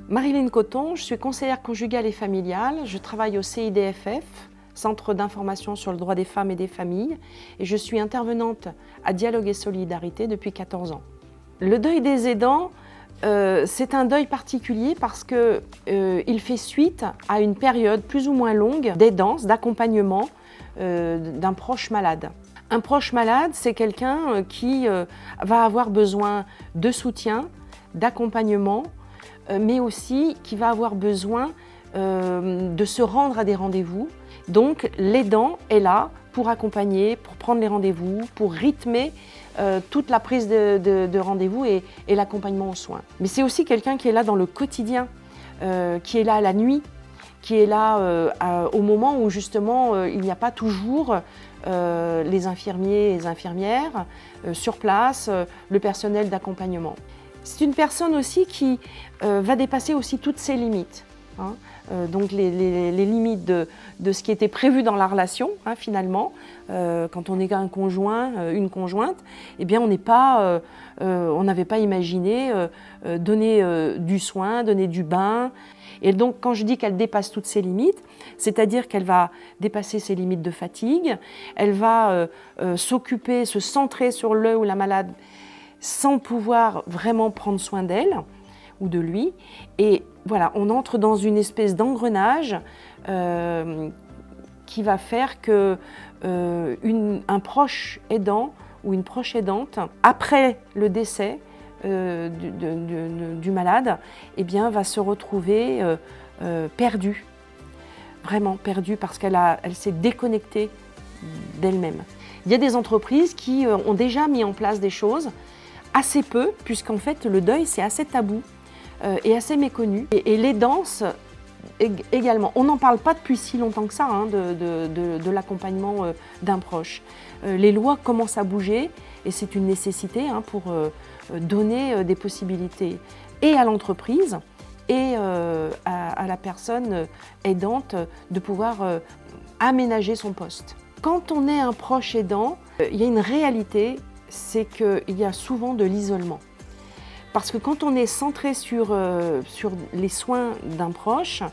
Marilyn Coton, je suis conseillère conjugale et familiale, je travaille au CIDFF, Centre d'information sur le droit des femmes et des familles, et je suis intervenante à Dialogue et Solidarité depuis 14 ans. Le deuil des aidants, c'est un deuil particulier parce qu'il fait suite à une période plus ou moins longue d'aidance, d'accompagnement d'un proche malade. Un proche malade, c'est quelqu'un qui va avoir besoin de soutien, d'accompagnement, mais aussi qui va avoir besoin de se rendre à des rendez-vous. Donc l'aidant est là pour accompagner, pour prendre les rendez-vous, pour rythmer toute la prise de rendez-vous et l'accompagnement aux soins. Mais c'est aussi quelqu'un qui est là dans le quotidien, qui est là la nuit, qui est là au moment où justement il n'y a pas toujours les infirmiers et les infirmières sur place, le personnel d'accompagnement. C'est une personne aussi qui va dépasser aussi toutes ses limites. Donc les limites de ce qui était prévu dans la relation, finalement. Quand on est un conjoint, une conjointe, eh bien on n'avait pas imaginé donner du soin, donner du bain. Et donc quand je dis qu'elle dépasse toutes ses limites, c'est-à-dire qu'elle va dépasser ses limites de fatigue, elle va s'occuper, se centrer sur le ou la malade sans pouvoir vraiment prendre soin d'elle ou de lui. Et voilà, on entre dans une espèce d'engrenage qui va faire que un proche aidant ou une proche aidante, après le décès du malade, eh bien, va se retrouver perdue, vraiment perdue parce qu'elle s'est déconnectée d'elle-même. Il y a des entreprises qui ont déjà mis en place des choses, assez peu, puisqu'en fait le deuil c'est assez tabou et assez méconnu. Et les danses également. On n'en parle pas depuis si longtemps que ça de l'accompagnement d'un proche. Les lois commencent à bouger et c'est une nécessité pour donner des possibilités et à l'entreprise et à la personne aidante de pouvoir aménager son poste. Quand on est un proche aidant, il y a une réalité, c'est qu'il y a souvent de l'isolement. Parce que quand on est centré sur les soins d'un proche,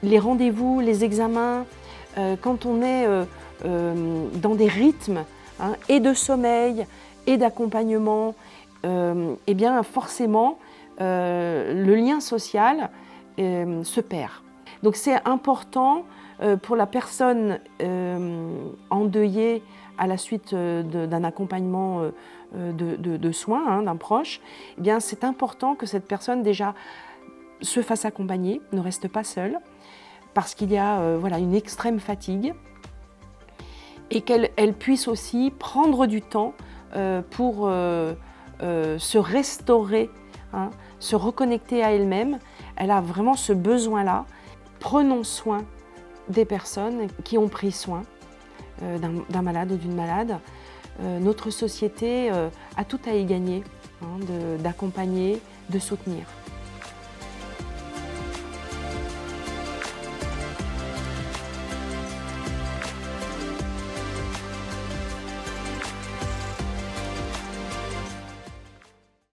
les rendez-vous, les examens, quand on est dans des rythmes et de sommeil et d'accompagnement, eh bien forcément le lien social se perd. Donc c'est important pour la personne endeuillée à la suite d'un accompagnement de soins d'un proche, eh bien c'est important que cette personne déjà se fasse accompagner, ne reste pas seule, parce qu'il y a une extrême fatigue et qu'elle puisse aussi prendre du temps pour se restaurer, se reconnecter à elle-même. Elle a vraiment ce besoin-là. Prenons soin des personnes qui ont pris soin d'un malade ou d'une malade. Notre société a tout à y gagner, d'accompagner, de soutenir.